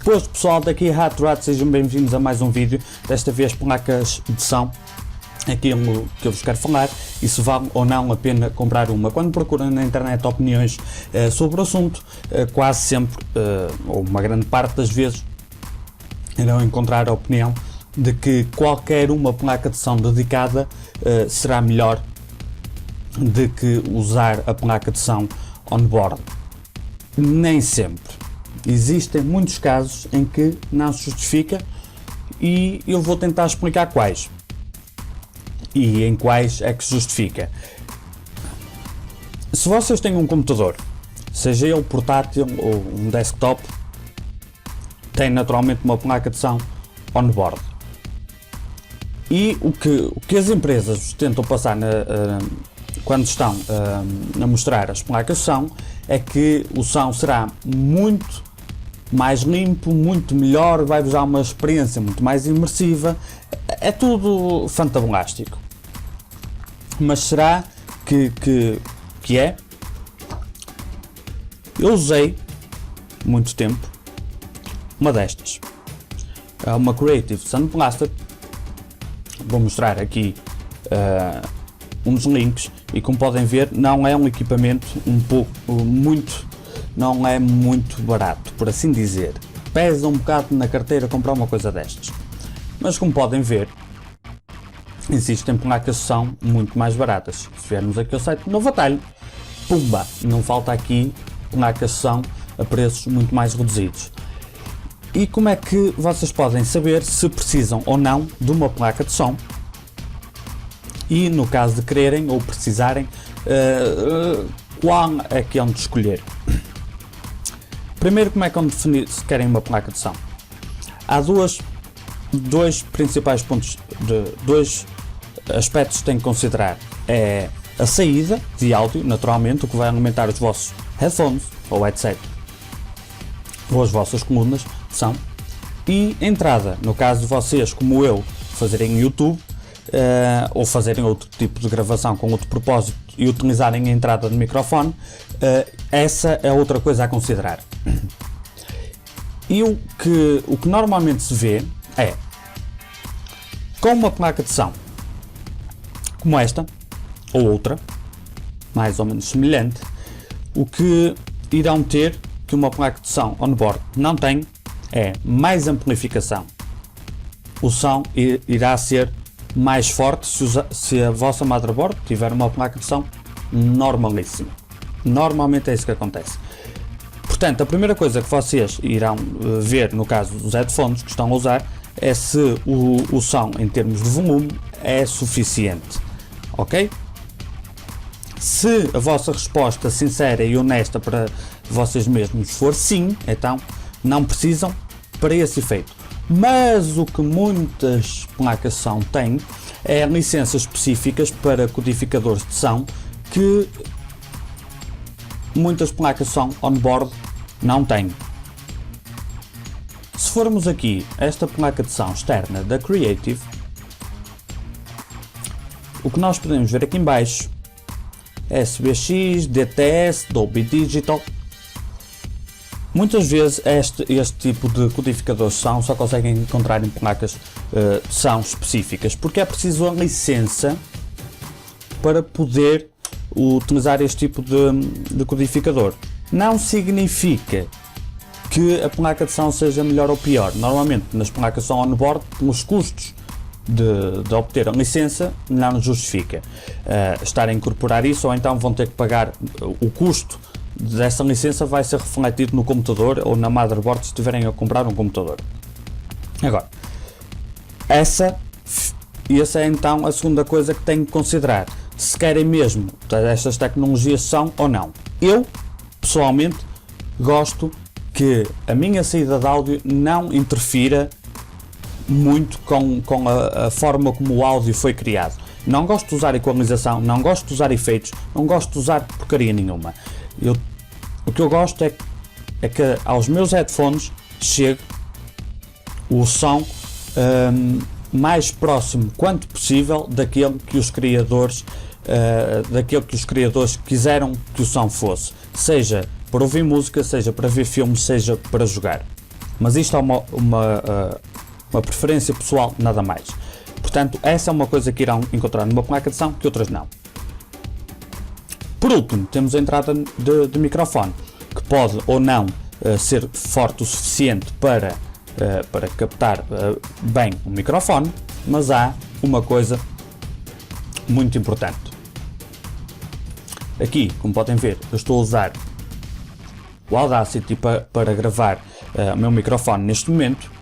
Pois pessoal, daqui a Hatrat, sejam bem-vindos a mais um vídeo, desta vez placas de som, aquilo que eu vos quero falar, e se vale ou não a pena comprar uma. Quando procuram na internet opiniões sobre o assunto, quase sempre, ou uma grande parte das vezes, irão encontrar a opinião de que qualquer uma placa de som dedicada será melhor de que usar a placa de som on-board. Nem sempre. Existem muitos casos em que não se justifica e eu vou tentar explicar quais. E em quais é que se justifica. Se vocês têm um computador, seja ele portátil ou um desktop, tem naturalmente uma placa de som on-board. E o que as empresas tentam passar quando estão a mostrar as placas de som é que o som será muito mais limpo, muito melhor, vai-vos dar uma experiência muito mais imersiva. É tudo fantabulástico. Mas será que é? Eu usei muito tempo uma destas. É uma Creative Sound Blaster. Vou mostrar aqui uns links e, como podem ver, não é um equipamento não é muito barato, por assim dizer. Pesa um bocado na carteira comprar uma coisa destas. Mas, como podem ver, existem placas de som muito mais baratas. Se viermos aqui ao site Novo Atalho, pumba, não falta aqui placas de som a preços muito mais reduzidos. E como é que vocês podem saber se precisam ou não de uma placa de som? E no caso de quererem ou precisarem, qual é que é onde escolher? Primeiro, como é que vão definir se querem uma placa de som? Há dois principais pontos, dois aspectos que têm que considerar. É a saída de áudio, naturalmente, o que vai alimentar os vossos headphones ou headset, ou as vossas colunas de som, e entrada, no caso de vocês, como eu, fazerem YouTube, ou fazerem outro tipo de gravação com outro propósito e utilizarem a entrada de microfone, essa é outra coisa a considerar. E o que normalmente se vê é, com uma placa de som como esta, ou outra, mais ou menos semelhante, o que irão ter que uma placa de som on-board não tem é mais amplificação. O som irá ser mais forte se a vossa motherboard tiver uma placa de som normalíssima. Normalmente é isso que acontece. Portanto, a primeira coisa que vocês irão ver no caso dos headphones que estão a usar é se o som em termos de volume é suficiente. Ok? Se a vossa resposta sincera e honesta para vocês mesmos for sim, então não precisam para esse efeito. Mas o que muitas placas de som têm é licenças específicas para codificadores de som que muitas placas de som on-board não têm. Se formos aqui a esta placa de som externa da Creative, o que nós podemos ver aqui em baixo é SBX, DTS, Dolby Digital. Muitas vezes este tipo de codificadores de som só conseguem encontrar em placas de som específicas, porque é preciso a licença para poder utilizar este tipo de codificador. Não significa que a placa de som seja melhor ou pior. Normalmente nas placas de som on-board, pelos custos de obter a licença, não justifica estar a incorporar isso, ou então vão ter que pagar o custo dessa licença, vai ser refletido no computador ou na motherboard se estiverem a comprar um computador. Agora, essa é então a segunda coisa que tenho que considerar, se querem mesmo estas tecnologias são ou não. Eu, pessoalmente, gosto que a minha saída de áudio não interfira muito com a forma como o áudio foi criado. Não gosto de usar equalização, não gosto de usar efeitos, não gosto de usar porcaria nenhuma. O que eu gosto é que aos meus headphones chegue o som mais próximo quanto possível daquele que os criadores quiseram que o som fosse, seja para ouvir música, seja para ver filmes, seja para jogar. Mas isto é uma preferência pessoal, nada mais. Portanto, essa é uma coisa que irão encontrar numa placa de som que outras não. Por último, temos a entrada de microfone, que pode ou não ser forte o suficiente para captar bem o microfone, mas há uma coisa muito importante. Aqui, como podem ver, eu estou a usar o Audacity para gravar o meu microfone neste momento,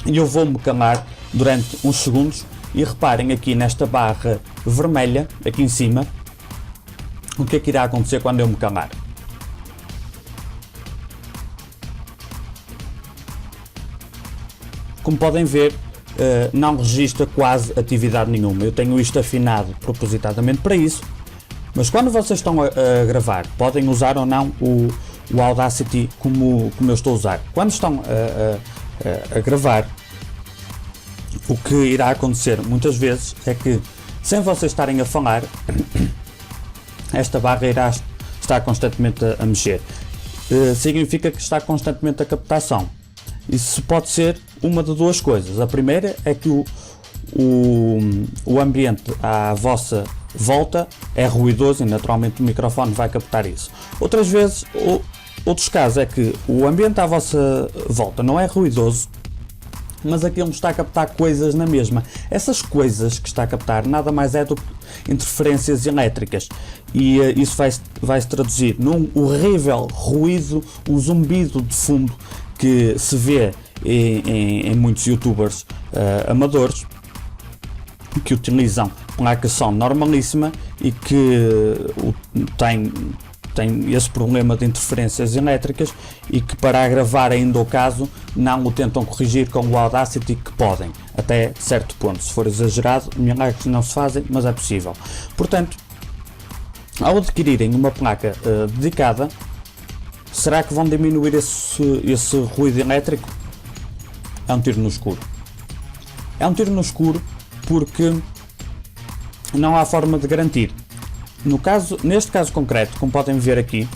e eu vou-me calar durante uns segundos, e reparem aqui nesta barra vermelha, aqui em cima, o que é que irá acontecer quando eu me calar. Como podem ver, não registra quase atividade nenhuma. Eu tenho isto afinado propositadamente para isso, mas quando vocês estão a gravar, podem usar ou não o Audacity como eu estou a usar. Quando estão a gravar, o que irá acontecer muitas vezes é que, sem vocês estarem a falar, esta barra irá estar constantemente a mexer. Significa que está constantemente a captar som. Isso pode ser uma de duas coisas. A primeira é que o ambiente à vossa volta é ruidoso e naturalmente o microfone vai captar isso. Outras vezes, outros casos é que o ambiente à vossa volta não é ruidoso, mas aquilo está a captar coisas na mesma. Essas coisas que está a captar nada mais é do que interferências elétricas, e isso vai se traduzir num horrível ruído, um zumbido de fundo que se vê em muitos youtubers amadores que utilizam placa de som normalíssima e que tem esse problema de interferências elétricas, e que, para agravar ainda o caso, não o tentam corrigir com o Audacity, que podem, até certo ponto. Se for exagerado, milagres não se fazem, mas é possível. Portanto, ao adquirirem uma placa dedicada, será que vão diminuir esse ruído elétrico? É um tiro no escuro. É um tiro no escuro porque não há forma de garantir. Neste caso concreto, como podem ver aqui,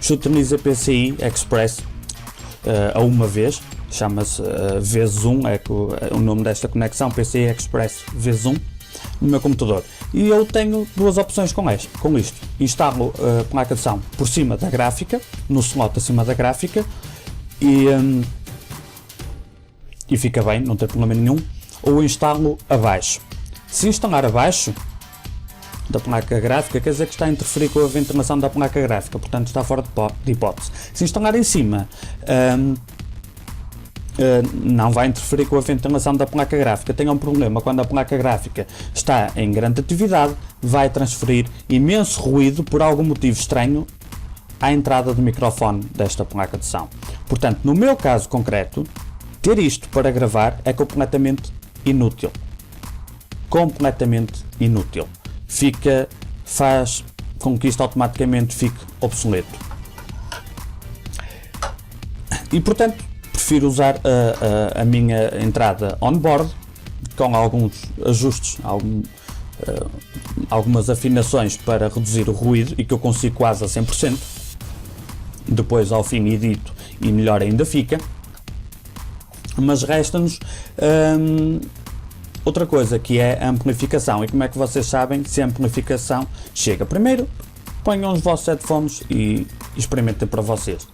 se utiliza PCI Express a uma vez, chama-se vezes 1, é o nome desta conexão, PCI Express vezes 1, no meu computador. E eu tenho duas opções com isto. Instalo a placa de som por cima da gráfica, no slot acima da gráfica, e fica bem, não tem problema nenhum, ou instalo abaixo. Se instalar abaixo da placa gráfica, quer dizer que está a interferir com a ventilação da placa gráfica, portanto está fora de hipótese. Se instalar em cima, não vai interferir com a ventilação da placa gráfica. Tem um problema: quando a placa gráfica está em grande atividade, vai transferir imenso ruído por algum motivo estranho à entrada do microfone desta placa de som. Portanto, no meu caso concreto, ter isto para gravar é completamente inútil. Completamente inútil. Faz com que isto automaticamente fique obsoleto. E portanto, prefiro usar a minha entrada on-board, com alguns ajustes, algumas afinações para reduzir o ruído, e que eu consigo quase a 100%. Depois, ao fim, edito e melhor ainda fica. Mas resta-nos outra coisa, que é a amplificação. E como é que vocês sabem se a amplificação chega? Primeiro, ponham os vossos headphones e experimentem para vocês.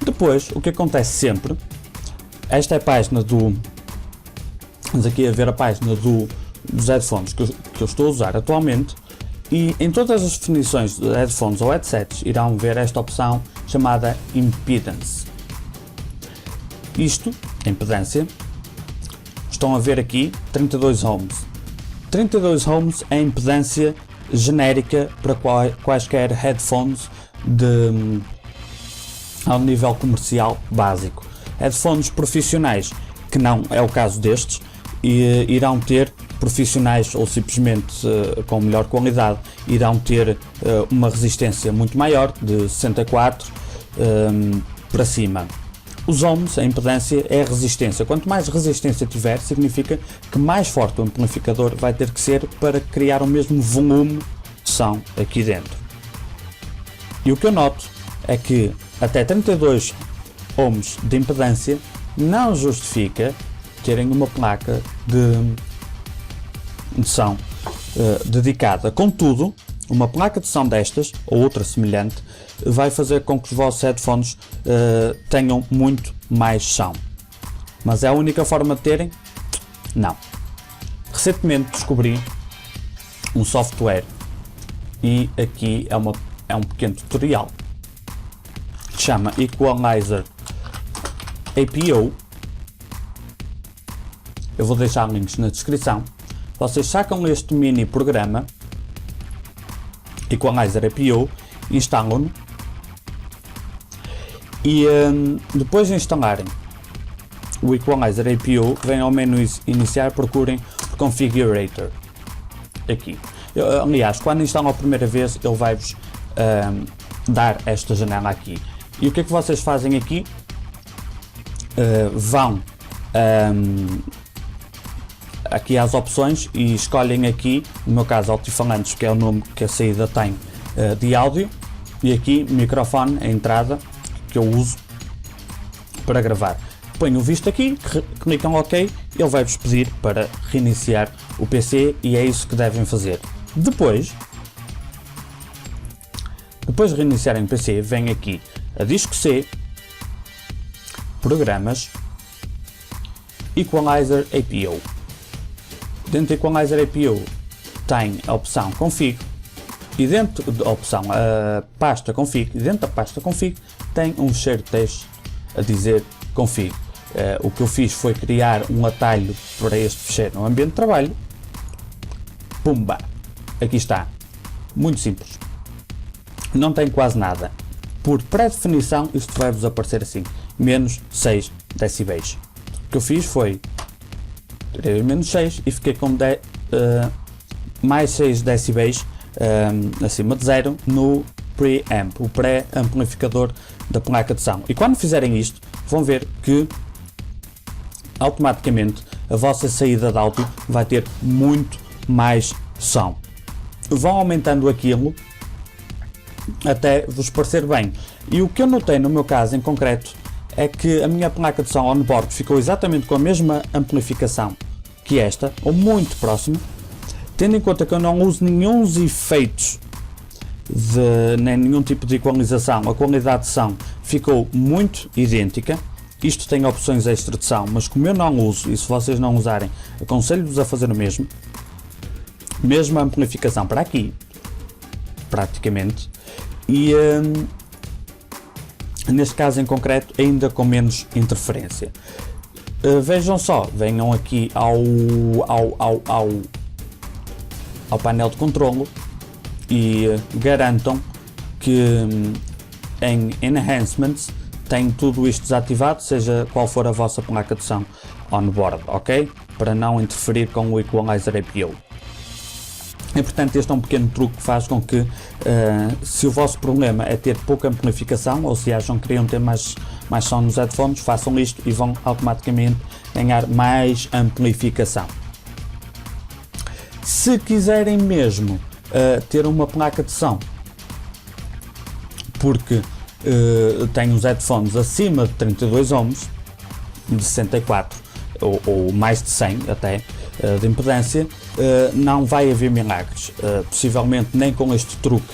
Depois, o que acontece sempre, esta é a página vamos aqui a ver a página dos headphones que eu estou a usar atualmente, e em todas as definições de headphones ou headsets irão ver esta opção chamada Impedance. Isto, impedância, estão a ver aqui 32 ohms. 32 ohms é a impedância genérica para quaisquer headphones ao nível comercial básico. Headphones profissionais, que não é o caso destes, irão ter profissionais, ou simplesmente com melhor qualidade, irão ter uma resistência muito maior, de 64 para cima. Os ohms, a impedância, é a resistência. Quanto mais resistência tiver, significa que mais forte o amplificador vai ter que ser para criar o mesmo volume de som aqui dentro. E o que eu noto é que até 32 ohms de impedância não justifica terem uma placa de som dedicada. Contudo, uma placa de som destas, ou outra semelhante, vai fazer com que os vossos headphones tenham muito mais som. Mas é a única forma de terem? Não. Recentemente descobri um software e aqui é um pequeno tutorial que se chama Equalizer APO. Eu vou deixar links na descrição. Vocês sacam este mini programa Equalizer APO, instalam-no e depois de instalarem o Equalizer APO, vem ao menu iniciar, procurem por Configurator aqui. Aliás, quando instalam a primeira vez, ele vai-vos dar esta janela aqui. E o que é que vocês fazem aqui? Vão aqui às opções e escolhem aqui, no meu caso, altifalantes, que é o nome que a saída tem de áudio, e aqui microfone, a entrada que eu uso para gravar. Põem o visto aqui, clicam OK, ele vai-vos pedir para reiniciar o PC e é isso que devem fazer. Depois de reiniciarem o PC, vem aqui a disco C, Programas, Equalizer APO. Dentro do Equalizer APO tem a opção Config e dentro da opção pasta Config, e dentro da pasta Config tem um fecheiro de texto a dizer Config. O que eu fiz foi criar um atalho para este fecheiro no ambiente de trabalho. Pumba! Aqui está. Muito simples. Não tem quase nada. Por pré-definição, isto vai-vos aparecer assim. Menos 6 decibéis. O que eu fiz foi tirei menos 6 e fiquei com mais 6 decibéis acima de 0 no preamp, o pré-amplificador da placa de som. E quando fizerem isto, vão ver que automaticamente a vossa saída de áudio vai ter muito mais som. Vão aumentando aquilo até vos parecer bem. E o que eu notei no meu caso em concreto é que a minha placa de som on-board ficou exatamente com a mesma amplificação que esta, ou muito próximo, tendo em conta que eu não uso nenhum efeitos nem nenhum tipo de equalização. A qualidade de som ficou muito idêntica. Isto tem opções extra de som, mas como eu não uso, e se vocês não usarem, aconselho-vos a fazer o mesmo. Mesma amplificação para aqui, praticamente, e neste caso em concreto ainda com menos interferência. Vejam só, venham aqui ao painel de controlo e garantam que em Enhancements tem tudo isto desativado, seja qual for a vossa placa de som on-board, ok? Para não interferir com o Equalizer APO. E portanto este é um pequeno truque que faz com que se o vosso problema é ter pouca amplificação, ou se acham que queriam ter mais som nos headphones, façam isto e vão automaticamente ganhar mais amplificação. Se quiserem mesmo ter uma placa de som, porque tem os headphones acima de 32 ohms, de 64 ou mais de 100 até, de impedância, não vai haver milagres. Possivelmente nem com este truque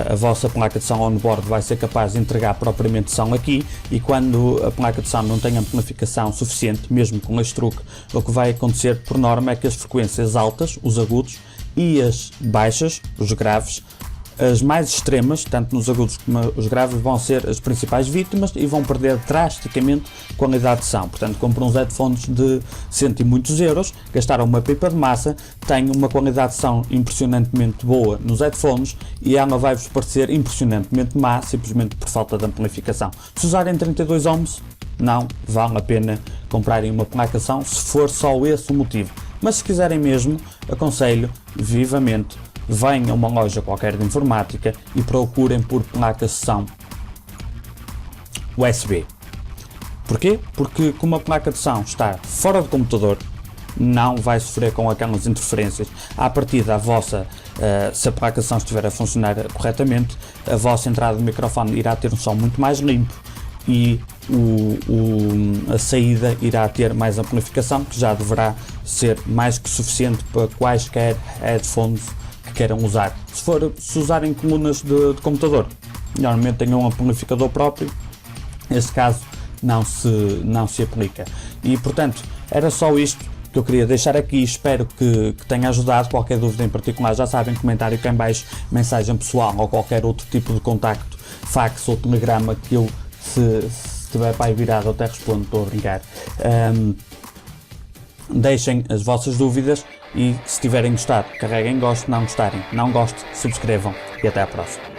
a vossa placa de som on-board vai ser capaz de entregar propriamente som aqui, e quando a placa de som não tem amplificação suficiente, mesmo com este truque, o que vai acontecer por norma é que as frequências altas, os agudos, e as baixas, os graves, as mais extremas, tanto nos agudos como os graves, vão ser as principais vítimas e vão perder drasticamente qualidade de som. Portanto, compram uns headphones de cento e muitos euros, gastaram uma pipa de massa, têm uma qualidade de som impressionantemente boa nos headphones e ela vai-vos parecer impressionantemente má, simplesmente por falta de amplificação. Se usarem 32 ohms, não vale a pena comprarem uma placa de som, se for só esse o motivo. Mas se quiserem mesmo, aconselho vivamente, venham a uma loja qualquer de informática e procurem por placas de som USB. Porquê? Porque como a placa de som está fora do computador, não vai sofrer com aquelas interferências. À partida, se a placa de som estiver a funcionar corretamente, a vossa entrada de microfone irá ter um som muito mais limpo e a saída irá ter mais amplificação, que já deverá ser mais que suficiente para quaisquer headphones que queiram usar. Se usarem colunas de computador, normalmente têm um amplificador próprio, nesse caso não se aplica. E portanto, era só isto que eu queria deixar aqui. Espero que tenha ajudado. Qualquer dúvida em particular, já sabem, comentário cá em baixo, mensagem pessoal ou qualquer outro tipo de contacto, fax ou telegrama, que eu, se estiver para aí virado, até respondo, estou a brincar. Deixem as vossas dúvidas e, se tiverem gostado, carreguem gosto. Não gostarem, não gosto, subscrevam, e até à próxima.